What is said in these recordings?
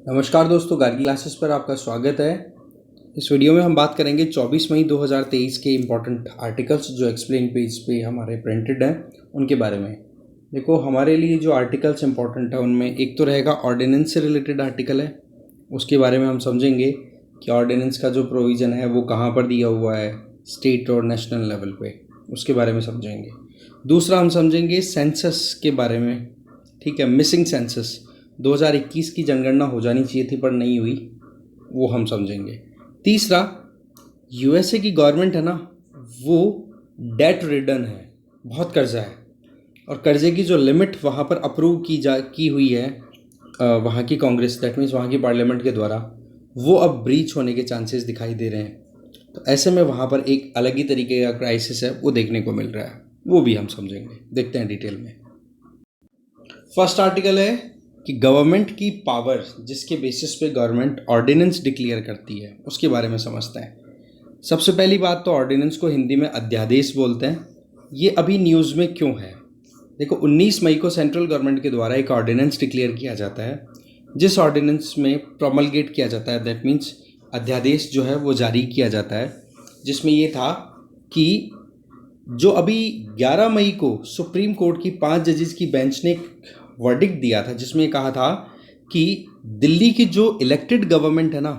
नमस्कार दोस्तों, गार्गी क्लासेस पर आपका स्वागत है। इस वीडियो में हम बात करेंगे 24 मई 2023 के इम्पॉर्टेंट आर्टिकल्स जो एक्सप्लेन पेज पे हमारे प्रिंटेड हैं उनके बारे में। देखो, हमारे लिए जो आर्टिकल्स इम्पॉर्टेंट है उनमें एक तो रहेगा ऑर्डिनेंस से रिलेटेड आर्टिकल है, उसके बारे में हम समझेंगे कि ऑर्डिनेंस का जो प्रोविज़न है वो कहाँ पर दिया हुआ है, स्टेट और नेशनल लेवल पे, उसके बारे में समझेंगे। दूसरा हम समझेंगे सेंसस के बारे में, ठीक है, मिसिंग सेंसस 2021 की जनगणना हो जानी चाहिए थी पर नहीं हुई, वो हम समझेंगे। तीसरा, यूएसए की गवर्नमेंट है ना, वो डेट रिडन है, बहुत कर्जा है, और कर्जे की जो लिमिट वहाँ पर अप्रूव की हुई है वहाँ की कांग्रेस, दैट मीन्स वहाँ की पार्लियामेंट के द्वारा, वो अब ब्रीच होने के चांसेस दिखाई दे रहे हैं। तो ऐसे में वहाँ पर एक अलग ही तरीके का क्राइसिस है वो देखने को मिल रहा है, वो भी हम समझेंगे, देखते हैं डिटेल में। फर्स्ट आर्टिकल है कि गवर्नमेंट की पावर जिसके बेसिस पे गवर्नमेंट ऑर्डिनेंस डिक्लेयर करती है उसके बारे में समझते हैं। सबसे पहली बात तो ऑर्डिनेंस को हिंदी में अध्यादेश बोलते हैं। ये अभी न्यूज़ में क्यों है? देखो, 19 मई को सेंट्रल गवर्नमेंट के द्वारा एक ऑर्डिनेंस डिक्लेयर किया जाता है, जिस ऑर्डिनेंस में प्रोमलगेट किया जाता है, दैट मीन्स अध्यादेश जो है वो जारी किया जाता है, जिसमें ये था कि जो अभी 11 मई को सुप्रीम कोर्ट की 5 जजेस की बेंच ने वर्डिक्ट दिया था, जिसमें कहा था कि दिल्ली की जो इलेक्टेड गवर्नमेंट है ना,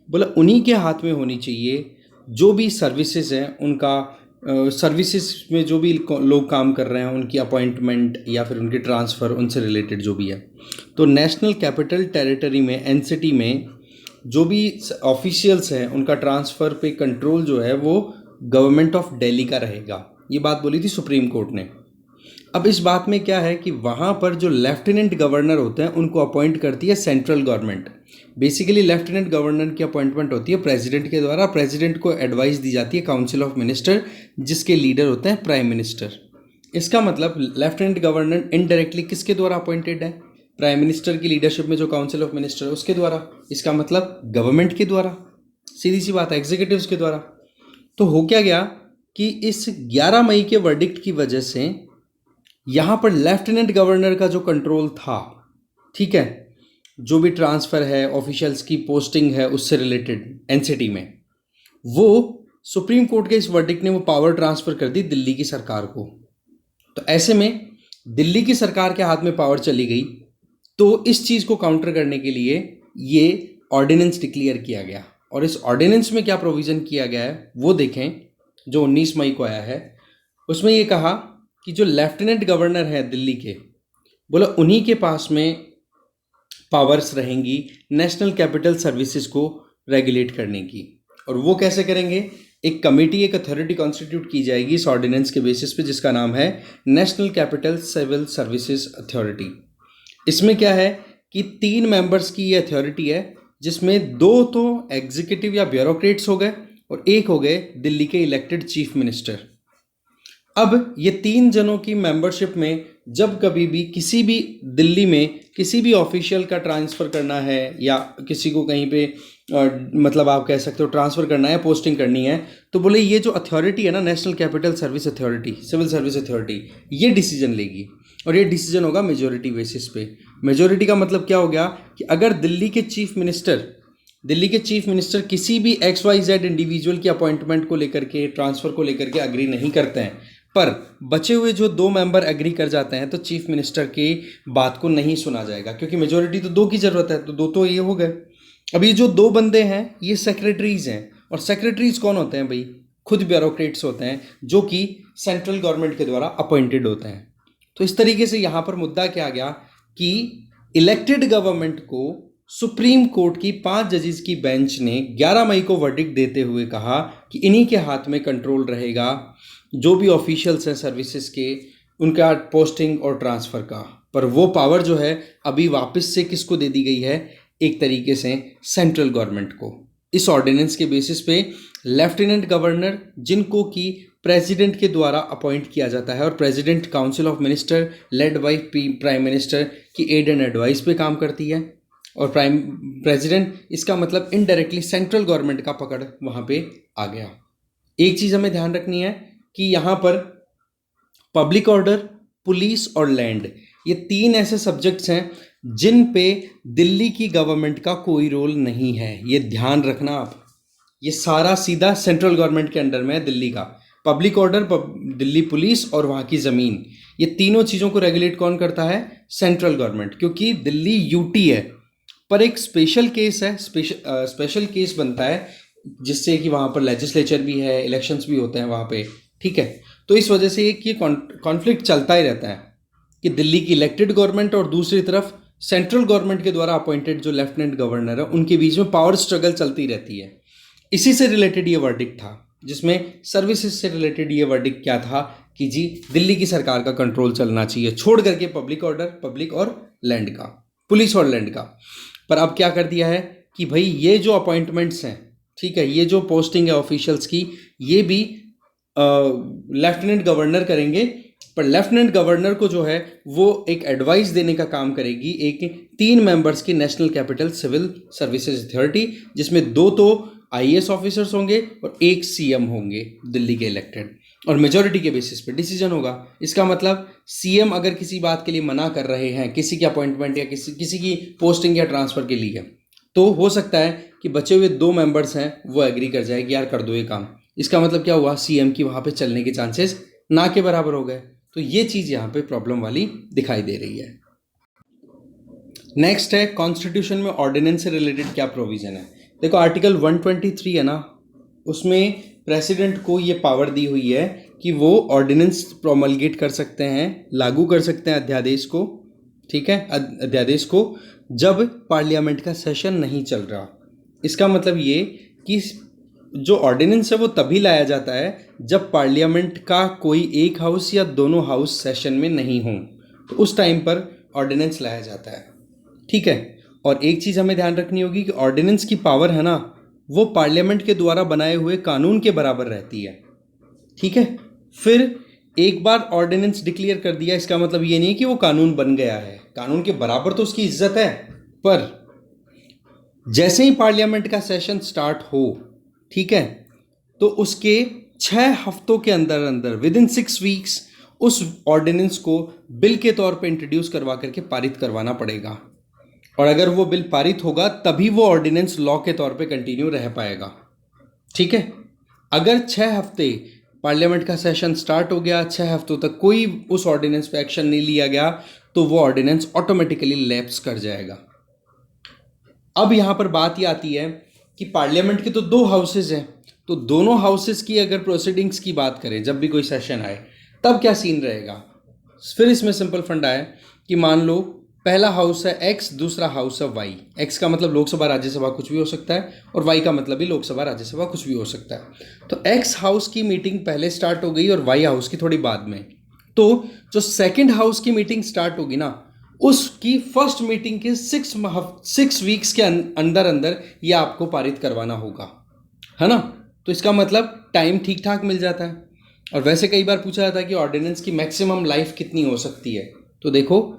बोला उन्हीं के हाथ में होनी चाहिए। जो भी सर्विसेज हैं उनका, सर्विसेज में जो भी लोग काम कर रहे हैं उनकी अपॉइंटमेंट या फिर उनकी ट्रांसफ़र, उनसे रिलेटेड जो भी है, तो नेशनल कैपिटल टेरिटरी में, एनसीटी में जो भी ऑफिशियल्स हैं उनका ट्रांसफ़र पे कंट्रोल जो है वो गवर्नमेंट ऑफ दिल्ली का रहेगा। ये बात बोली थी सुप्रीम कोर्ट ने। अब इस बात में क्या है कि वहाँ पर जो लेफ्टिनेंट गवर्नर होते हैं उनको अपॉइंट करती है central government. Basically lieutenant governor की अपॉइंटमेंट होती है प्रेसिडेंट के द्वारा। प्रेसिडेंट को एडवाइस दी जाती है काउंसिल ऑफ मिनिस्टर, जिसके लीडर होते हैं प्राइम मिनिस्टर। इसका मतलब लेफ्टिनेंट गवर्नर इनडायरेक्टली किसके द्वारा अपॉइंटेड है? प्राइम मिनिस्टर की लीडरशिप में जो काउंसिल ऑफ मिनिस्टर है उसके द्वारा। इसका मतलब गवर्नमेंट के द्वारा, सीधी सी बात है, एग्जीक्यूटिव्स के द्वारा। तो हो क्या गया कि इस 11 मई के वर्डिक्ट की वजह से यहाँ पर लेफ्टिनेंट गवर्नर का जो कंट्रोल था, ठीक है, जो भी ट्रांसफ़र है, ऑफिशियल्स की पोस्टिंग है उससे रिलेटेड एनसीटी में, वो सुप्रीम कोर्ट के इस वर्डिक्ट ने वो पावर ट्रांसफ़र कर दी दिल्ली की सरकार को। तो ऐसे में दिल्ली की सरकार के हाथ में पावर चली गई। तो इस चीज़ को काउंटर करने के लिए ये ऑर्डिनेंस डिक्लेयर किया गया। और इस ऑर्डिनेंस में क्या प्रोविज़न किया गया है वो देखें, जो 19 मई को आया है। उसमें ये कहा कि जो लेफ्टिनेंट गवर्नर है दिल्ली के, बोला उन्हीं के पास में पावर्स रहेंगी नेशनल कैपिटल सर्विसेज को रेगुलेट करने की। और वो कैसे करेंगे? एक कमेटी, एक अथॉरिटी कॉन्स्टिट्यूट की जाएगी इस ऑर्डिनेंस के बेसिस पे, जिसका नाम है national capital civil services authority. इसमें क्या है कि 3 मेंबर्स की ये अथॉरिटी है, जिसमें 2 तो एग्जीक्यूटिव या ब्यूरोक्रेट्स हो गए और 1 हो गए दिल्ली के इलेक्टेड चीफ मिनिस्टर। अब ये 3 जनों की मेंबरशिप में जब कभी भी किसी भी दिल्ली में किसी भी ऑफिशियल का ट्रांसफ़र करना है या किसी को कहीं पे मतलब आप कह सकते हो ट्रांसफ़र करना है, पोस्टिंग करनी है, तो बोले ये जो अथॉरिटी है ना, national capital service authority, civil service authority, ये डिसीजन लेगी। और ये डिसीजन होगा मेजोरिटी बेसिस पे। मेजोरिटी का मतलब क्या हो गया कि अगर दिल्ली के चीफ मिनिस्टर किसी भी XYZ इंडिविजुअल की अपॉइंटमेंट को लेकर के, ट्रांसफ़र को लेकर के अग्री नहीं करते हैं, पर बचे हुए जो 2 मेंबर एग्री कर जाते हैं, तो चीफ मिनिस्टर की बात को नहीं सुना जाएगा, क्योंकि मेजोरिटी तो 2 की ज़रूरत है, तो 2 तो ये हो गए। अब ये जो 2 बंदे हैं ये सेक्रेटरीज़ हैं, और सेक्रेटरीज़ कौन होते हैं भाई? खुद ब्यूरोक्रेट्स होते हैं, जो कि सेंट्रल गवर्नमेंट के द्वारा अपॉइंटेड होते हैं। तो इस तरीके से यहाँ पर मुद्दा क्या आ गया कि इलेक्टेड गवर्नमेंट को सुप्रीम कोर्ट की 5 जजेस की बेंच ने 11 मई को वर्डिक्ट देते हुए कहा कि इन्हीं के हाथ में कंट्रोल रहेगा जो भी ऑफिशियल्स हैं सर्विसेज के, उनका पोस्टिंग और ट्रांसफ़र का। पर वो पावर जो है अभी वापस से किसको दे दी गई है? एक तरीके से सेंट्रल गवर्नमेंट को। इस ऑर्डिनेंस के बेसिस पे लेफ्टिनेंट गवर्नर, जिनको कि प्रेसिडेंट के द्वारा अपॉइंट किया जाता है, और president council of minister led by prime minister की एड एंड एडवाइस पे काम करती है, और प्रेसिडेंट, इसका मतलब इनडायरेक्टली सेंट्रल गवर्नमेंट का पकड़ वहाँ पे आ गया। एक चीज़ हमें ध्यान रखनी है कि यहाँ पर पब्लिक ऑर्डर, पुलिस और लैंड, ये 3 ऐसे सब्जेक्ट्स हैं जिन पे दिल्ली की गवर्नमेंट का कोई रोल नहीं है। ये ध्यान रखना आप, ये सारा सीधा सेंट्रल गवर्नमेंट के अंडर में है। दिल्ली का पब्लिक ऑर्डर, दिल्ली पुलिस और वहाँ की ज़मीन, ये तीनों चीज़ों को रेगुलेट कौन करता है? Central government. क्योंकि दिल्ली यूटी है, पर एक स्पेशल केस है, स्पेशल केस बनता है जिससे कि वहाँ पर लेजिस्लेचर भी है, इलेक्शंस भी होते हैं वहाँ पे, ठीक है। तो इस वजह से एक ये कॉन्फ्लिक्ट चलता ही रहता है कि दिल्ली की इलेक्टेड गवर्नमेंट और दूसरी तरफ सेंट्रल गवर्नमेंट के द्वारा अपॉइंटेड जो लेफ्टिनेंट गवर्नर है, उनके बीच में पावर स्ट्रगल चलती रहती है। इसी से रिलेटेड ये वर्डिक्ट था, जिसमें सर्विसेज से रिलेटेड ये वर्डिक्ट क्या था कि जी दिल्ली की सरकार का कंट्रोल चलना चाहिए, छोड़ करके पब्लिक ऑर्डर, पब्लिक और लैंड का, पुलिस और लैंड का। पर अब क्या कर दिया है कि भाई ये जो अपॉइंटमेंट्स हैं, ठीक है, ये जो पोस्टिंग है ऑफिशियल्स की, ये भी लेफ्टिनेंट गवर्नर करेंगे। पर लेफ्टिनेंट गवर्नर को जो है वो एक एडवाइस देने का काम करेगी एक 3 मेंबर्स की national capital civil services authority, जिसमें 2 तो आईएएस ऑफिसर्स होंगे और 1 सीएम होंगे दिल्ली के इलेक्टेड, और मेजॉरिटी के बेसिस पे डिसीजन होगा। इसका मतलब सीएम अगर किसी बात के लिए मना कर रहे हैं, किसी की अपॉइंटमेंट या किसी की पोस्टिंग या ट्रांसफर के लिए, तो हो सकता है कि बचे हुए 2 मेंबर्स हैं वो एग्री कर जाए कि यार कर दो ये काम। इसका मतलब क्या हुआ? सीएम की वहाँ पे चलने के चांसेस ना के बराबर हो गए। तो ये चीज़ यहाँ पे प्रॉब्लम वाली दिखाई दे रही है। नेक्स्ट है कॉन्स्टिट्यूशन में ऑर्डिनेंस से रिलेटेड क्या प्रोविज़न है। देखो आर्टिकल 123 है ना, उसमें प्रेसिडेंट को ये पावर दी हुई है कि वो ऑर्डिनेंस प्रोमलगेट कर सकते हैं, लागू कर सकते हैं अध्यादेश को, ठीक है, अध्यादेश को, जब पार्लियामेंट का सेशन नहीं चल रहा। इसका मतलब ये कि जो ऑर्डिनेंस है वो तभी लाया जाता है जब पार्लियामेंट का कोई एक हाउस या दोनों हाउस सेशन में नहीं हों, तो उस टाइम पर ऑर्डिनेंस लाया जाता है, ठीक है। और एक चीज़ हमें ध्यान रखनी होगी कि ऑर्डिनेंस की पावर है ना, वो पार्लियामेंट के द्वारा बनाए हुए कानून के बराबर रहती है, ठीक है। फिर एक बार ऑर्डिनेंस डिक्लेयर कर दिया, इसका मतलब ये नहीं कि वो कानून बन गया है, कानून के बराबर तो उसकी इज्जत है। पर जैसे ही पार्लियामेंट का सेशन स्टार्ट हो, ठीक है, तो उसके 6 हफ्तों के अंदर अंदर, विद इन 6 वीक्स, उस ऑर्डिनेंस को बिल के तौर पे इंट्रोड्यूस करवा करके पारित करवाना पड़ेगा। और अगर वो बिल पारित होगा तभी वो ऑर्डिनेंस लॉ के तौर पे कंटिन्यू रह पाएगा, ठीक है। अगर 6 हफ्ते पार्लियामेंट का सेशन स्टार्ट हो गया, 6 हफ्तों तक कोई उस ऑर्डिनेंस पे एक्शन नहीं लिया गया, तो वो ऑर्डिनेंस ऑटोमेटिकली लैप्स कर जाएगा। अब यहाँ पर बात ये आती है कि पार्लियामेंट के तो 2 हाउसेज हैं, तो दोनों हाउसेज की अगर प्रोसीडिंग्स की बात करें, जब भी कोई सेशन आए तब क्या सीन रहेगा। फिर इसमें सिंपल फंडा है कि मान लो पहला हाउस है एक्स, दूसरा हाउस है वाई। एक्स का मतलब लोकसभा राज्यसभा कुछ भी हो सकता है, और वाई का मतलब भी लोकसभा राज्यसभा कुछ भी हो सकता है। तो एक्स हाउस की मीटिंग पहले स्टार्ट हो गई और वाई हाउस की थोड़ी बाद में। तो जो सेकंड हाउस की मीटिंग स्टार्ट होगी ना, उसकी फर्स्ट मीटिंग के 6 वीक्स के अंदर अंदर ये आपको पारित करवाना होगा, है ना। तो इसका मतलब टाइम ठीक ठाक मिल जाता है। और वैसे कई बार पूछा जाता है कि ऑर्डिनेंस की मैक्सिमम लाइफ कितनी हो सकती है। तो देखो,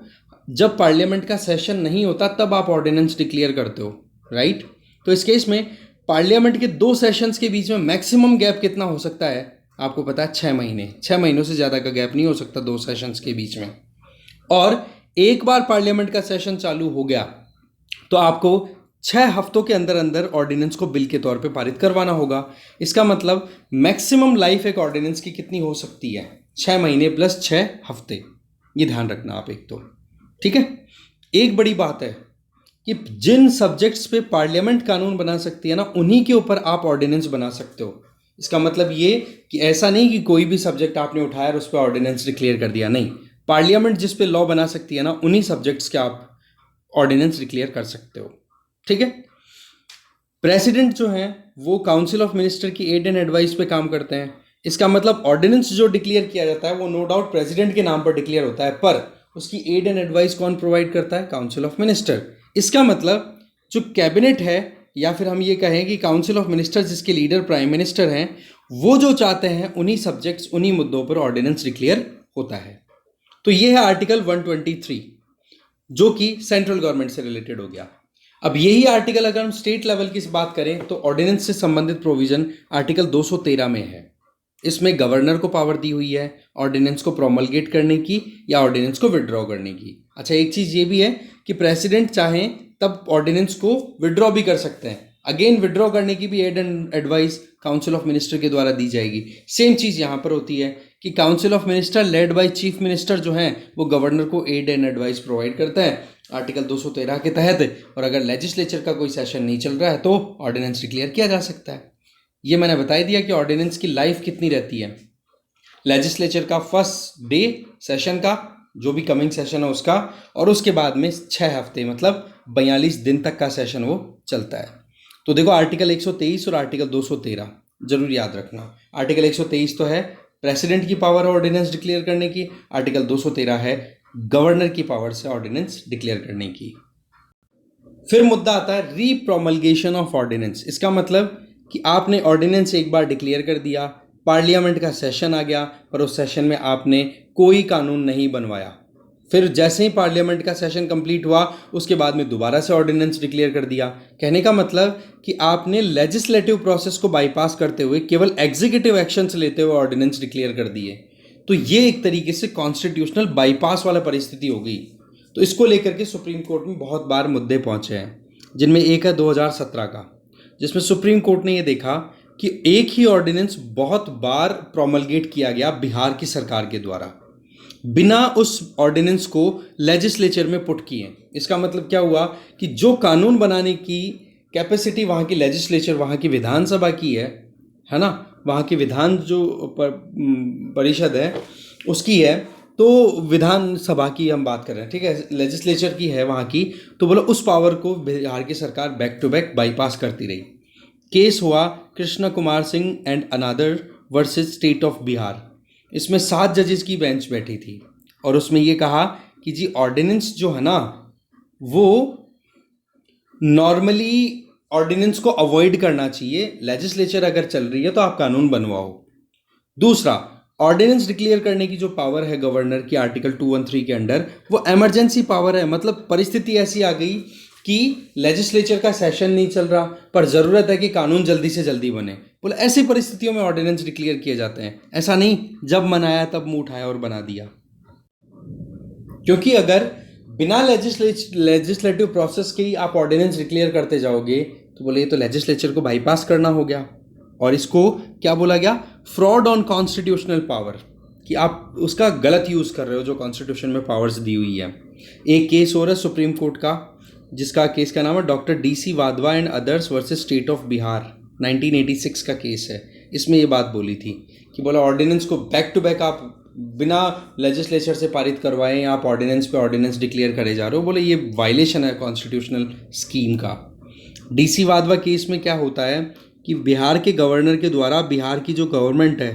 जब पार्लियामेंट का सेशन नहीं होता तब आप ऑर्डिनेंस डिक्लेयर करते हो, राइट। तो इस केस में पार्लियामेंट के 2 सेशंस के बीच में मैक्सिमम गैप कितना हो सकता है? आपको पता है 6 महीने। 6 महीनों से ज़्यादा का गैप नहीं हो सकता 2 सेशंस के बीच में। और एक बार पार्लियामेंट का सेशन चालू हो गया तो आपको 6 हफ्तों के अंदर अंदर ऑर्डिनेंस को बिल के तौर पे पारित करवाना होगा। इसका मतलब मैक्सिमम लाइफ एक ऑर्डिनेंस की कितनी हो सकती है? 6 महीने प्लस 6 हफ्ते। ये ध्यान रखना आप एक तो, ठीक है। एक बड़ी बात है कि जिन सब्जेक्ट्स पे पार्लियामेंट कानून बना सकती है ना, उन्हीं के ऊपर आप ऑर्डिनेंस बना सकते हो। इसका मतलब ये कि ऐसा नहीं कि कोई भी सब्जेक्ट आपने उठाया और उस पर ऑर्डिनेंस डिक्लेयर कर दिया, नहीं। पार्लियामेंट जिस पे लॉ बना सकती है ना, उन्हीं सब्जेक्ट्स के आप ऑर्डिनेंस डिक्लेयर कर सकते हो, ठीक है। प्रेसिडेंट जो है वो काउंसिल ऑफ मिनिस्टर की एड एंड एडवाइस पे काम करते हैं। इसका मतलब ऑर्डिनेंस जो डिक्लेयर किया जाता है वो नो डाउट प्रेसिडेंट के नाम पर डिक्लेयर होता है, पर उसकी एड एंड एडवाइस कौन प्रोवाइड करता है? Council of minister. इसका मतलब जो कैबिनेट है, या फिर हम ये कहें कि काउंसिल ऑफ मिनिस्टर जिसके लीडर प्राइम मिनिस्टर हैं, वो जो चाहते हैं उन्हीं सब्जेक्ट्स, उन्हीं मुद्दों पर ऑर्डिनेंस डिक्लेयर होता है। तो ये है आर्टिकल 123 जो कि सेंट्रल गवर्नमेंट से रिलेटेड हो गया। अब यही आर्टिकल अगर हम स्टेट लेवल की बात करें तो ऑर्डिनेंस से संबंधित प्रोविजन आर्टिकल 213 में है। इसमें गवर्नर को पावर दी हुई है ऑर्डिनेंस को प्रोमलगेट करने की या ऑर्डिनेंस को विड्रॉ करने की। अच्छा, एक चीज़ ये भी है कि प्रेसिडेंट चाहें तब ऑर्डिनेंस को विड्रॉ भी कर सकते हैं। अगेन विड्रॉ करने की भी aid and advice council of minister के द्वारा दी जाएगी। सेम चीज़ यहाँ पर होती है कि council of minister led by chief minister जो हैं वो गवर्नर को एड एंड एडवाइस प्रोवाइड करता है आर्टिकल 213 के तहत, और अगर लेजिस्लेचर का कोई सेशन नहीं चल रहा है तो ऑर्डिनेंस डिक्लेयर किया जा सकता है। ये मैंने बता दिया कि ऑर्डिनेंस की लाइफ कितनी रहती है। लेजिस्लेचर का फर्स्ट डे सेशन का, जो भी कमिंग सेशन है उसका, और उसके बाद में 6 हफ्ते मतलब 42 दिन तक का सेशन वो चलता है। तो देखो आर्टिकल 123 और आर्टिकल 213 जरूर याद रखना। आर्टिकल 123 तो है प्रेसिडेंट की पावर है ऑर्डिनेंस डिक्लेयर करने की, आर्टिकल 213 है गवर्नर की पावर से ऑर्डिनेंस डिक्लेयर करने की। फिर मुद्दा आता है रीप्रोमलगेशन ऑफ ऑर्डिनेंस। इसका मतलब कि आपने ऑर्डिनेंस एक बार डिक्लेयर कर दिया, पार्लियामेंट का सेशन आ गया, पर उस सेशन में आपने कोई कानून नहीं बनवाया। फिर जैसे ही पार्लियामेंट का सेशन कंप्लीट हुआ उसके बाद में दोबारा से ऑर्डिनेंस डिक्लेयर कर दिया। कहने का मतलब कि आपने लेजिस्लेटिव प्रोसेस को बाईपास करते हुए केवल एग्जीक्यूटिव एक्शंस लेते हुए ऑर्डिनेंस डिक्लेयर कर दिए। तो ये एक तरीके से कॉन्स्टिट्यूशनल बाईपास वाला परिस्थिति हो गई। तो इसको लेकर के सुप्रीम कोर्ट में बहुत बार मुद्दे पहुंचे हैं, जिनमें एक है 2017 का, जिसमें सुप्रीम कोर्ट ने यह देखा कि एक ही ऑर्डिनेंस बहुत बार प्रोमलगेट किया गया बिहार की सरकार के द्वारा बिना उस ऑर्डिनेंस को लेजिस्लेचर में पुट किए। इसका मतलब क्या हुआ कि जो कानून बनाने की कैपेसिटी वहाँ की लेजिस्लेचर, वहाँ की विधानसभा की है ना, वहाँ की विधान जो परिषद है उसकी है, तो विधानसभा की हम बात कर रहे हैं, ठीक है, लेजिस्लेचर की है वहाँ की, तो बोला उस पावर को बिहार की सरकार बैक टू बैक बाईपास करती रही। केस हुआ Krishna Kumar Singh and another versus state of Bihar. इसमें 7 जजेस की बेंच बैठी थी और उसमें ये कहा कि जी ऑर्डिनेंस जो है ना वो नॉर्मली ऑर्डिनेंस को अवॉइड करना चाहिए, लेजिस्लेचर अगर चल रही है तो आप कानून बनवाओ। दूसरा, ऑर्डिनेंस डिक्लेयर करने की जो पावर है गवर्नर की आर्टिकल 213 के अंडर, वो इमरजेंसी पावर है। मतलब परिस्थिति ऐसी आ गई कि लेजिस्लेचर का सेशन नहीं चल रहा पर ज़रूरत है कि कानून जल्दी से जल्दी बने, बोले ऐसी परिस्थितियों में ऑर्डिनेंस डिक्लेयर किए जाते हैं। ऐसा नहीं जब मनाया तब मुंह उठाया और बना दिया। क्योंकि अगर बिना लेजिस्लेटिव प्रोसेस के ही आप ऑर्डिनेंस डिक्लेयर करते जाओगे तो बोले ये तो लेजिस्लेचर को बाईपास करना हो गया, और इसको क्या बोला गया, फ्रॉड ऑन कॉन्स्टिट्यूशनल पावर, कि आप उसका गलत यूज़ कर रहे हो जो कॉन्स्टिट्यूशन में पावर्स दी हुई है। एक केस हो रहा है सुप्रीम कोर्ट का, जिसका केस का नाम है doctor DC Wadhwa and others versus state of Bihar, 1986 का केस है। इसमें ये बात बोली थी कि बोला ऑर्डिनेंस को बैक टू बैक आप बिना लेजिस्लेचर से पारित करवाएं, आप ऑर्डिनेंस पे ऑर्डिनेंस डिक्लेयर करे जा रहे हो, बोले ये वायलेशन है कॉन्स्टिट्यूशनल स्कीम का। DC वाधवा केस में क्या होता है कि बिहार के गवर्नर के द्वारा बिहार की जो गवर्नमेंट है,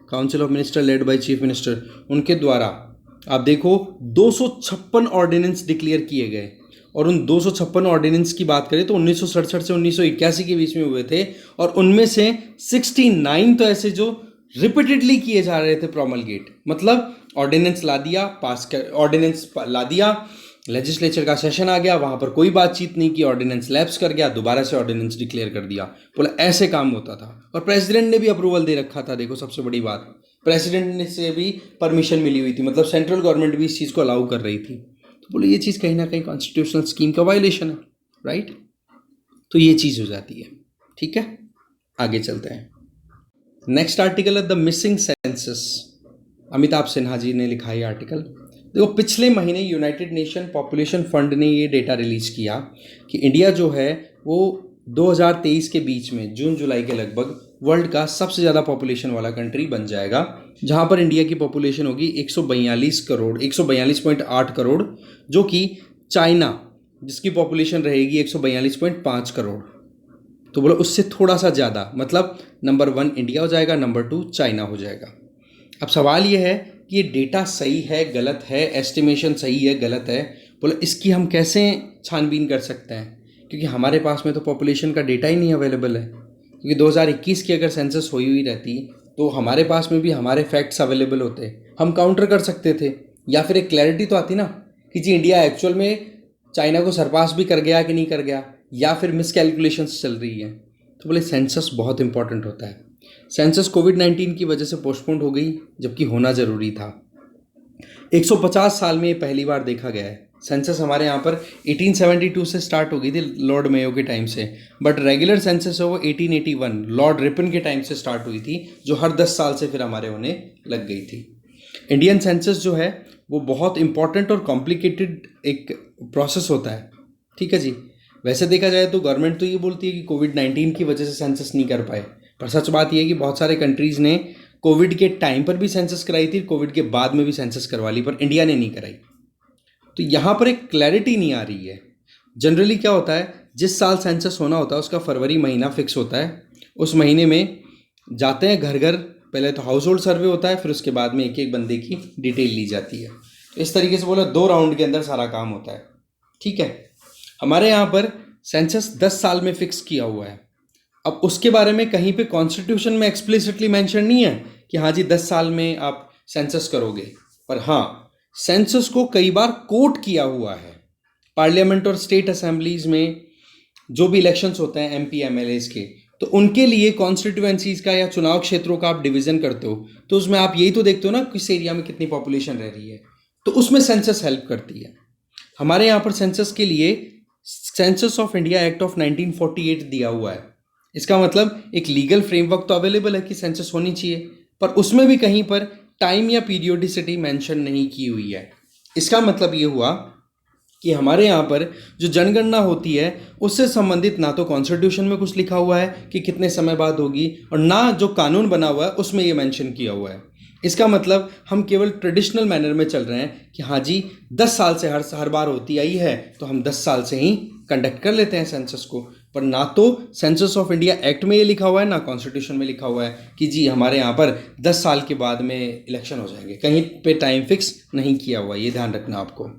council of minister led by chief minister, उनके द्वारा आप देखो 256 ऑर्डिनेंस डिक्लेयर किए गए। और उन 256 ऑर्डिनेंस की बात करें तो 1967 से 1981 के बीच में हुए थे, और उनमें से 69 तो ऐसे जो रिपीटेडली किए जा रहे थे प्रोमलगेट। मतलब ऑर्डिनेंस ला दिया, ऑर्डिनेंस ला दिया, लेजिस्लेचर का सेशन आ गया, वहां पर कोई बातचीत नहीं की, ऑर्डिनेंस लैप्स कर गया, दोबारा से ऑर्डिनेंस डिक्लेयर कर दिया। बोला ऐसे काम होता था, और प्रेसिडेंट ने भी अप्रूवल दे रखा था। देखो सबसे बड़ी बात, प्रेसिडेंट से भी परमिशन मिली हुई थी, मतलब सेंट्रल गवर्नमेंट भी इस चीज़ को अलाउ कर रही थी। तो बोले ये चीज़ कहीं ना कहीं कॉन्स्टिट्यूशनल स्कीम का वायलेशन है, राइट। तो ये चीज़ हो जाती है, ठीक है। आगे चलते हैं। नेक्स्ट आर्टिकल है the missing census. Amitabh Sinha ji ने लिखा है आर्टिकल। देखो पिछले महीने यूनाइटेड नेशन पॉपुलेशन फंड ने ये डेटा रिलीज किया कि इंडिया जो है वो 2023 के बीच में जून जुलाई के लगभग वर्ल्ड का सबसे ज़्यादा पॉपुलेशन वाला कंट्री बन जाएगा, जहाँ पर इंडिया की पॉपुलेशन होगी 142 करोड़, 142.8 करोड़, जो कि चाइना जिसकी पॉपुलेशन रहेगी 142.5 करोड़। तो बोलो उससे थोड़ा सा ज़्यादा, मतलब नंबर 1 इंडिया हो जाएगा, नंबर 2 चाइना हो जाएगा। अब सवाल ये है कि ये डेटा सही है गलत है, एस्टिमेशन सही है गलत है, बोले इसकी हम कैसे छानबीन कर सकते हैं, क्योंकि हमारे पास में तो पॉपुलेशन का डेटा ही नहीं अवेलेबल है। क्योंकि 2021 की अगर सेंसस हुई रहती तो हमारे पास में भी हमारे फैक्ट्स अवेलेबल होते, हम काउंटर कर सकते थे, या फिर एक क्लैरिटी तो आती ना कि जी इंडिया एक्चुअल में चाइना को सरपास भी कर गया कि नहीं कर गया, या फिर मिसकैलकुलेशंस चल रही है। तो बोले सेंसस बहुत इंपॉर्टेंट होता है। सेंसस कोविड-19 की वजह से पोस्टपोन्ड हो गई, जबकि होना ज़रूरी था। 150 साल में ये पहली बार देखा गया है सेंसस हमारे यहाँ पर 1872 से स्टार्ट हो गई थी लॉर्ड मेयो के टाइम से, बट रेगुलर सेंसस है वो 1881 लॉर्ड रिपन के टाइम से स्टार्ट हुई थी, जो हर 10 साल से फिर हमारे होने लग गई थी। इंडियन सेंसस जो है वो बहुत इंपॉर्टेंट और कॉम्प्लिकेटेड एक प्रोसेस होता है, ठीक है जी। वैसे देखा जाए तो गवर्नमेंट तो ये बोलती है कि कोविड-19 की वजह से सेंसस नहीं कर पाए, पर सच बात यह है कि बहुत सारे कंट्रीज़ ने कोविड के टाइम पर भी सेंसस कराई थी, कोविड के बाद में भी सेंसस करवा ली, पर इंडिया ने नहीं कराई। तो यहाँ पर एक क्लैरिटी नहीं आ रही है। जनरली क्या होता है, जिस साल सेंसस होना होता है उसका फरवरी महीना फिक्स होता है, उस महीने में जाते हैं घर घर, पहले तो हाउस होल्ड सर्वे होता है, फिर उसके बाद में एक एक बंदे की डिटेल ली जाती है। तो इस तरीके से बोला 2 राउंड के अंदर सारा काम होता है, ठीक है। हमारे यहाँ पर सेंसस 10 साल में फिक्स किया हुआ है। अब उसके बारे में कहीं पे कॉन्स्टिट्यूशन में एक्सप्लिसिटली मेंशन नहीं है कि हाँ जी 10 साल में आप सेंसस करोगे, पर हाँ सेंसस को कई बार कोट किया हुआ है पार्लियामेंट और स्टेट असेंबलीज में। जो भी इलेक्शंस होते हैं एमपी एमएलएज के, तो उनके लिए कॉन्स्टिट्यूएंसीज का या चुनाव क्षेत्रों का आप डिवीजन करते हो, तो उसमें आप यही तो देखते हो ना किस एरिया में कितनी पॉपुलेशन रह रही है, तो उसमें सेंसस हेल्प करती है। हमारे यहाँ पर सेंसस के लिए census of India act of 1948 दिया हुआ है। इसका मतलब एक लीगल फ्रेमवर्क तो अवेलेबल है कि सेंसस होनी चाहिए, पर उसमें भी कहीं पर टाइम या पीरियोडिसिटी मेंशन नहीं की हुई है। इसका मतलब ये हुआ कि हमारे यहाँ पर जो जनगणना होती है उससे संबंधित ना तो कॉन्स्टिट्यूशन में कुछ लिखा हुआ है कि कितने समय बाद होगी, और ना जो कानून बना हुआ है उसमें ये मेंशन किया हुआ है। इसका मतलब हम केवल ट्रेडिशनल मैनर में चल रहे हैं कि हाँ जी 10 साल से हर बार होती आई है, तो हम 10 साल से ही कंडक्ट कर लेते हैं सेंसस को। पर ना तो सेंसस ऑफ इंडिया एक्ट में ये लिखा हुआ है, ना कॉन्स्टिट्यूशन में लिखा हुआ है कि जी हमारे यहाँ पर 10 साल के बाद में इलेक्शन हो जाएंगे। कहीं पे टाइम फिक्स नहीं किया हुआ, ये ध्यान रखना आपको।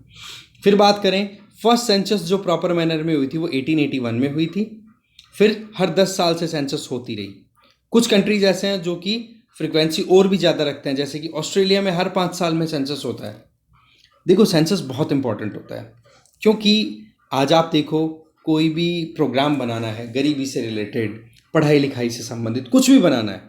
फिर बात करें, फर्स्ट सेंसस जो प्रॉपर मैनर में हुई थी वो 1881 में हुई थी। फिर हर 10 साल से सेंसस होती रही। कुछ कंट्रीज ऐसे हैं जो कि फ्रिक्वेंसी और भी ज़्यादा रखते हैं, जैसे कि ऑस्ट्रेलिया में हर 5 साल में सेंसस होता है। देखो सेंसस बहुत इंपॉर्टेंट होता है, क्योंकि आज आप देखो कोई भी प्रोग्राम बनाना है, गरीबी से रिलेटेड, पढ़ाई लिखाई से संबंधित कुछ भी बनाना है,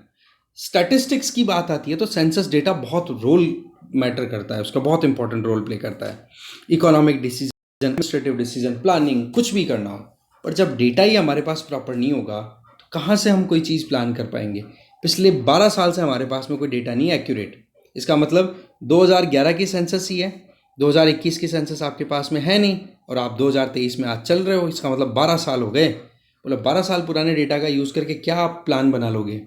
स्टैटिस्टिक्स की बात आती है तो सेंसस डेटा बहुत रोल मैटर करता है, उसका बहुत इंपॉर्टेंट रोल प्ले करता है। Economic decision, administrative decision, planning, कुछ भी करना हो, पर जब डेटा ही हमारे पास प्रॉपर नहीं होगा तो कहाँ से हम कोई चीज़ प्लान कर पाएंगे। पिछले 12 साल से हमारे पास में कोई डेटा नहीं है एक्यूरेट। इसका मतलब 2011 की सेंसस ही है, 2021 की सेंसस आपके पास में है नहीं, और आप 2023 में आज चल रहे हो। इसका मतलब 12 साल हो गए। बोले 12 साल पुराने डेटा का यूज़ करके क्या आप प्लान बना लोगे।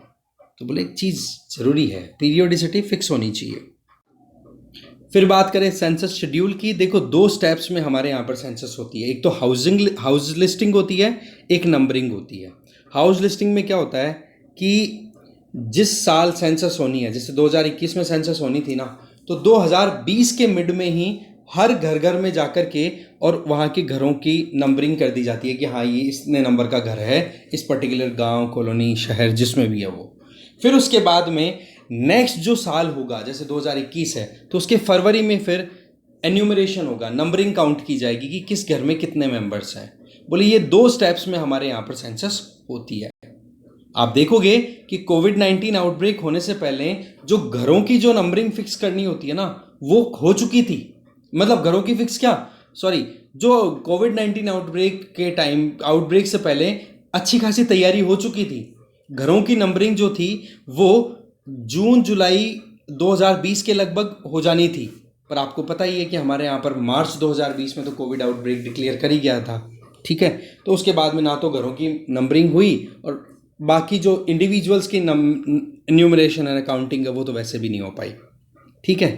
तो बोले एक चीज़ ज़रूरी है, पीरियोडिसिटी फिक्स होनी चाहिए। फिर बात करें सेंसस शेड्यूल की, देखो 2 स्टेप्स में हमारे यहाँ पर सेंसस होती है। एक तो हाउस लिस्टिंग होती है, एक नंबरिंग होती है। हाउस लिस्टिंग में क्या होता है कि जिस साल सेंसस होनी है, जैसे 2021 में सेंसस होनी थी ना, तो 2020 के मिड में ही हर घर घर में जाकर के और वहाँ के घरों की नंबरिंग कर दी जाती है कि हाँ ये इतने नंबर का घर है इस पर्टिकुलर गांव, कॉलोनी, शहर जिसमें भी है वो। फिर उसके बाद में नेक्स्ट जो साल होगा, जैसे 2021 है, तो उसके फरवरी में फिर एन्यूमरेशन होगा, नंबरिंग काउंट की जाएगी कि किस घर में कितने मेंबर्स हैं। बोले ये 2 स्टेप्स में हमारे यहाँ पर सेंसस होती है। आप देखोगे कि कोविड-19 आउटब्रेक होने से पहले जो घरों की जो नंबरिंग फिक्स करनी होती है ना, वो हो चुकी थी। मतलब घरों की फिक्स क्या, सॉरी, जो कोविड-19 आउटब्रेक से पहले अच्छी खासी तैयारी हो चुकी थी। घरों की नंबरिंग जो थी वो जून जुलाई 2020 के लगभग हो जानी थी, पर आपको पता ही है कि हमारे यहाँ पर मार्च 2020 में तो कोविड आउटब्रेक डिक्लेयर कर ही गया था, ठीक है। तो उसके बाद में ना तो घरों की नंबरिंग हुई, और बाकी जो इंडिविजुअल्स की न्यूमरेशन एंड काउंटिंग है वो तो वैसे भी नहीं हो पाई, ठीक है।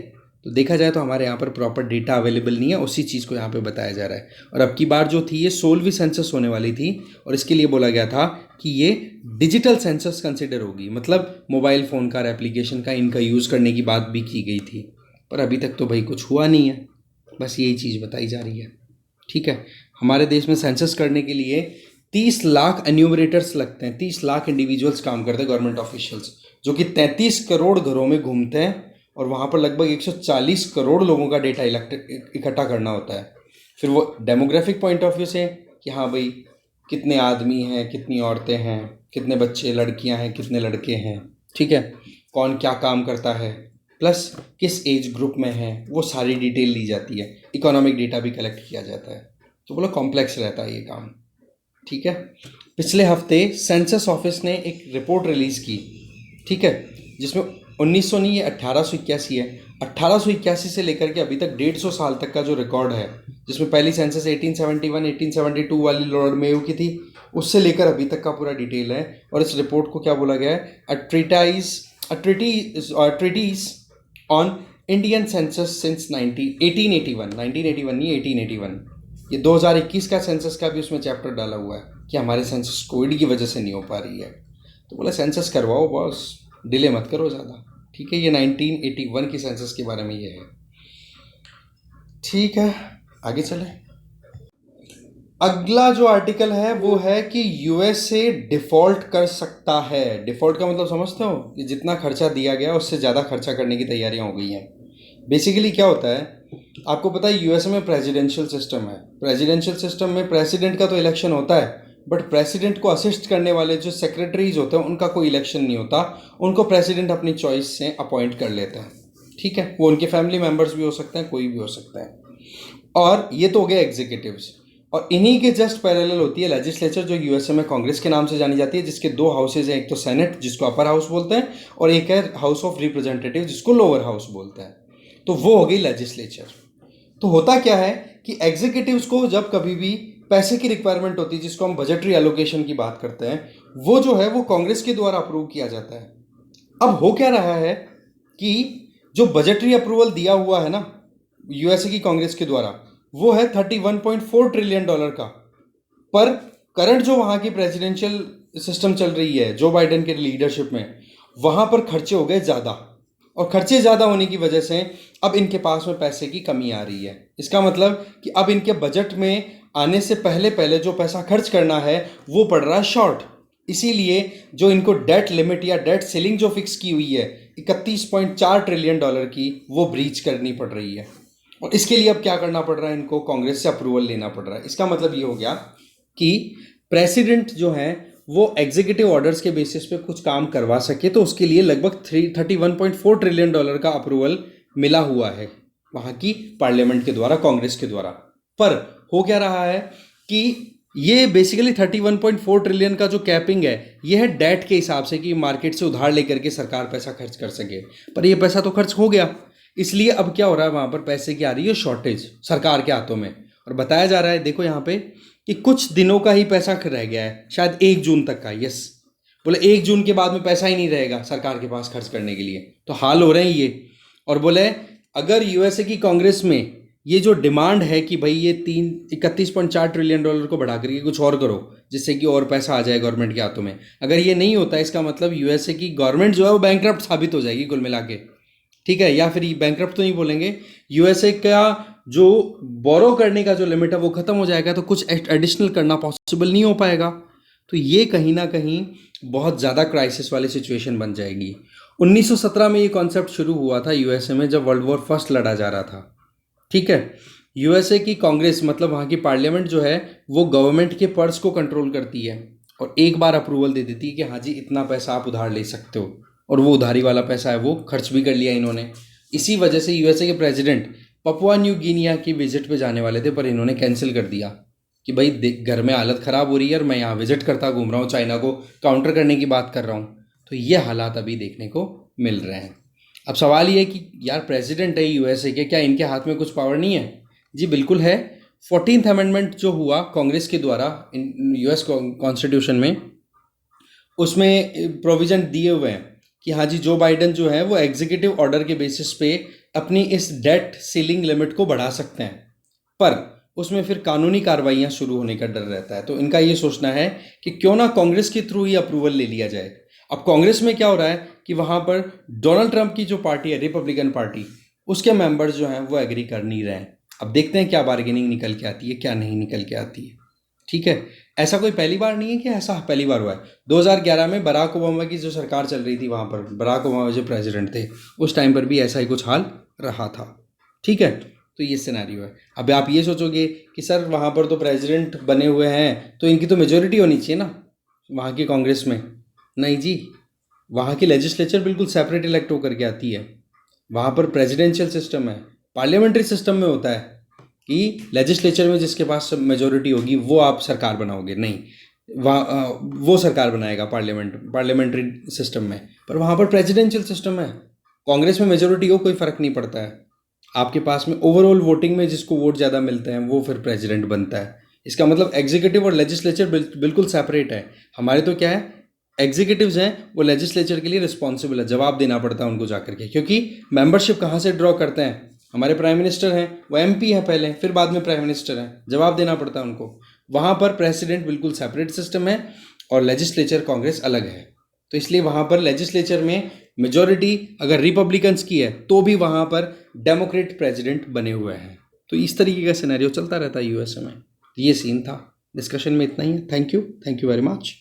तो देखा जाए तो हमारे यहाँ पर प्रॉपर डेटा अवेलेबल नहीं है, उसी चीज़ को यहाँ पे बताया जा रहा है। और अब की बार जो थी ये 16वीं सेंसस होने वाली थी, और इसके लिए बोला गया था कि ये डिजिटल सेंसस कंसिडर होगी, मतलब मोबाइल फ़ोन का, एप्लीकेशन का, इनका यूज़ करने की बात भी की गई थी। पर अभी तक तो भाई कुछ हुआ नहीं है, बस यही चीज़ बताई जा रही है, ठीक है। हमारे देश में सेंसस करने के लिए 30 लाख एन्यूमरेटर्स लगते हैं, 30 लाख इंडिविजुअल्स काम करते हैं, गवर्नमेंट ऑफिशियल्स, जो कि 33 करोड़ घरों में घूमते हैं, और वहाँ पर लगभग 140 करोड़ लोगों का डेटा इकट्ठा करना होता है। फिर वो डेमोग्राफिक पॉइंट ऑफ व्यू से कि हाँ भाई कितने आदमी हैं, कितनी औरतें हैं, कितने बच्चे, लड़कियां हैं, कितने लड़के हैं, ठीक है, कौन क्या काम करता है, प्लस किस एज ग्रुप में है, वो सारी डिटेल ली जाती है। इकोनॉमिक डेटा भी कलेक्ट किया जाता है। तो बोला कॉम्प्लेक्स रहता है ये काम, ठीक है। पिछले हफ्ते सेंसस ऑफिस ने एक रिपोर्ट रिलीज़ की, ठीक है, जिसमें 1900 नहीं, ये 1881 है। 1881 से लेकर के अभी तक 150 साल तक का जो रिकॉर्ड है, जिसमें पहली सेंसस 1871 1872 वाली लॉर्ड मेयो की थी, उससे लेकर अभी तक का पूरा डिटेल है। और इस रिपोर्ट को क्या बोला गया है, treaties on Indian census since 1881 नहीं 1881। ये 2021 का सेंसस का भी उसमें चैप्टर डाला हुआ है कि हमारे सेंसस कोविड की वजह से नहीं हो पा रही है। तो बोला सेंसस करवाओ बॉस, डिले मत करो ज़्यादा, ठीक है। ये 1981 की सेंसस के बारे में ये है, ठीक है। आगे चले। अगला जो आर्टिकल है वो है कि यूएसए डिफ़ॉल्ट कर सकता है। डिफ़ॉल्ट का मतलब समझते हो कि जितना खर्चा दिया गया उससे ज़्यादा खर्चा करने की तैयारियां हो गई हैं। बेसिकली क्या होता है, आपको पता है यूएसए में प्रेसिडेंशियल सिस्टम है। प्रेसिडेंशियल सिस्टम में प्रेसिडेंट का तो इलेक्शन होता है, बट प्रेसिडेंट को असिस्ट करने वाले जो सेक्रेटरीज होते हैं उनका कोई इलेक्शन नहीं होता। उनको प्रेसिडेंट अपनी चॉइस से अपॉइंट कर लेते हैं, ठीक है। वो उनके फैमिली मेम्बर्स भी हो सकते हैं, कोई भी हो सकता है। और ये तो हो गया एग्जीक्यूटिव्स। और इन्हीं के जस्ट पैरेलल होती है लेजिस्लेचर, जो यूएसए में कांग्रेस के नाम से जानी जाती है, जिसके दो हाउसेज हैं, एक तो सेनेट जिसको अपर हाउस बोलते हैं, और एक है हाउस ऑफ रिप्रेजेंटेटिव जिसको लोअर हाउस बोलते हैं। तो वो हो गई लेजिस्लेचर। तो होता क्या है कि एग्जीक्यूटिव्स को जब कभी भी पैसे की रिक्वायरमेंट होती है, जिसको हम बजटरी एलोकेशन की बात करते हैं, वो जो है वो कांग्रेस के द्वारा अप्रूव किया जाता है। अब हो क्या रहा है कि जो बजटरी अप्रूवल दिया हुआ है ना यूएसए की कांग्रेस के द्वारा, वो है $31.4 ट्रिलियन का। पर करंट जो वहाँ की प्रेसिडेंशियल सिस्टम चल रही है जो बाइडेन के लीडरशिप में, वहाँ पर खर्चे हो गए ज़्यादा। और खर्चे ज़्यादा होने की वजह से अब इनके पास में पैसे की कमी आ रही है। इसका मतलब कि अब इनके बजट में आने से पहले पहले जो पैसा खर्च करना है वो पड़ रहा है शॉर्ट। इसीलिए जो इनको डेट लिमिट या डेट सीलिंग जो फिक्स की हुई है 31.4 ट्रिलियन डॉलर की, वो ब्रीच करनी पड़ रही है। और इसके लिए अब क्या करना पड़ रहा है, इनको कांग्रेस से अप्रूवल लेना पड़ रहा है। इसका मतलब ये हो गया कि प्रेसिडेंट जो है वो एग्जीक्यूटिव ऑर्डर्स के बेसिस पे कुछ काम करवा सके, तो उसके लिए लगभग $31.4 ट्रिलियन का अप्रूवल मिला हुआ है वहाँ की पार्लियामेंट के द्वारा, कांग्रेस के द्वारा। पर हो क्या रहा है कि ये बेसिकली 31.4 ट्रिलियन का जो कैपिंग है, ये है डेट के हिसाब से कि मार्केट से उधार लेकर के सरकार पैसा खर्च कर सके। पर ये पैसा तो खर्च हो गया, इसलिए अब क्या हो रहा है, वहाँ पर पैसे की आ रही है शॉर्टेज सरकार के हाथों में। और बताया जा रहा है, देखो यहाँ पे, कि कुछ दिनों का ही पैसा रह गया है, शायद 1 जून तक का। यस, बोले 1 जून के बाद में पैसा ही नहीं रहेगा सरकार के पास खर्च करने के लिए। तो हाल हो रहे हैं ये। और बोले अगर यूएसए की कांग्रेस में ये जो डिमांड है कि भाई ये 31.4 ट्रिलियन डॉलर को बढ़ा करके कुछ और करो जिससे कि और पैसा आ जाए गवर्नमेंट के हाथों में, अगर ये नहीं होता, इसका मतलब यूएसए की गवर्नमेंट जो है वो बैंकरप्ट साबित हो जाएगी कुल मिला के, ठीक है। या फिर बैंकरप्ट तो नहीं बोलेंगे, यूएसए का जो बोरो करने का जो लिमिट है वो खत्म हो जाएगा, तो कुछ एडिशनल करना पॉसिबल नहीं हो पाएगा। तो ये कहीं ना कहीं बहुत ज़्यादा क्राइसिस वाली सिचुएशन बन जाएगी। 1917 में ये कॉन्सेप्ट शुरू हुआ था यूएसए में, जब वर्ल्ड वॉर फर्स्ट लड़ा जा रहा था, ठीक है। यूएसए की कांग्रेस मतलब वहाँ की पार्लियामेंट जो है वो गवर्नमेंट के पर्स को कंट्रोल करती है और एक बार अप्रूवल दे देती है कि हाँ जी इतना पैसा आप उधार ले सकते हो, और वो उधारी वाला पैसा है वो खर्च भी कर लिया इन्होंने। इसी वजह से यूएसए के प्रेसिडेंट पपुआ न्यू गिनिया की विजिट पे जाने वाले थे, पर इन्होंने कैंसिल कर दिया कि भाई घर में हालत ख़राब हो रही है और मैं यहाँ विजिट करता घूम रहा हूँ, चाइना को काउंटर करने की बात कर रहा हूँ। तो ये हालात अभी देखने को मिल रहे हैं। अब सवाल ये है कि यार प्रेसिडेंट है यूएसए के, क्या इनके हाथ में कुछ पावर नहीं है? जी बिल्कुल है। 14th अमेंडमेंट जो हुआ कांग्रेस के द्वारा यूएस कॉन्स्टिट्यूशन में, उसमें प्रोविज़न दिए हुए हैं कि हाँ जी जो बाइडेन जो है वो एग्जीक्यूटिव ऑर्डर के बेसिस पे अपनी इस डेट सीलिंग लिमिट को बढ़ा सकते हैं, पर उसमें फिर कानूनी कार्रवाइयाँ शुरू होने का डर रहता है। तो इनका ये सोचना है कि क्यों ना कांग्रेस के थ्रू ही अप्रूवल ले लिया जाए। अब कांग्रेस में क्या हो रहा है कि वहाँ पर डोनाल्ड ट्रंप की जो पार्टी है रिपब्लिकन पार्टी, उसके मेंबर्स जो हैं वो एग्री कर नहीं रहे हैं। अब देखते हैं क्या बार्गेनिंग निकल के आती है, क्या नहीं निकल के आती है, ठीक है। ऐसा कोई पहली बार नहीं है कि ऐसा पहली बार हुआ है। 2011 में बराक ओबामा की जो सरकार चल रही थी, वहाँ पर बराक ओबामा जो प्रेसिडेंट थे, उस टाइम पर भी ऐसा ही कुछ हाल रहा था, ठीक है। तो ये सिनेरियो है। अब आप ये सोचोगे कि सर वहाँ पर तो प्रेसिडेंट बने हुए हैं तो इनकी तो मेजोरिटी होनी चाहिए ना वहाँ की कांग्रेस में। नहीं जी, वहाँ की लेजिस्लेचर बिल्कुल सेपरेट इलेक्ट होकर के आती है। वहाँ पर प्रेसिडेंशियल सिस्टम है, पार्लियामेंट्री सिस्टम में होता है, कि लेजिस्लेचर में जिसके पास मेजोरिटी होगी वो आप सरकार बनाओगे, नहीं, वहाँ वो सरकार बनाएगा पार्लियामेंट्री सिस्टम में। पर वहाँ पर प्रेसिडेंशियल सिस्टम है, कांग्रेस में मेजोरिटी हो कोई फ़र्क नहीं पड़ता है, आपके पास में ओवरऑल वोटिंग में जिसको वोट ज़्यादा मिलते हैं वो फिर प्रेसिडेंट बनता है। इसका मतलब एग्जीक्यूटिव और लेजिस्लेचर बिल्कुल सेपरेट है। हमारे तो क्या है, एग्जीक्यूटिव्स हैं वो लेजिस्लेचर के लिए रिस्पॉन्सिबल है, जवाब देना पड़ता है उनको जाकर के, क्योंकि मेंबरशिप कहाँ से ड्रॉ करते हैं, हमारे प्राइम मिनिस्टर हैं, वो एमपी हैं पहले, फिर बाद में प्राइम मिनिस्टर हैं, जवाब देना पड़ता है उनको। वहाँ पर प्रेसिडेंट बिल्कुल सेपरेट सिस्टम है और लेजिस्लेचर कांग्रेस अलग है। तो इसलिए वहाँ पर लेजिस्लेचर में मेजॉरिटी अगर रिपब्लिकन्स की है तो भी वहाँ पर डेमोक्रेट प्रेसिडेंट बने हुए हैं। तो इस तरीके का सिनेरियो चलता रहता है यूएसए में। ये सीन था। डिस्कशन में इतना ही है। Thank you very much.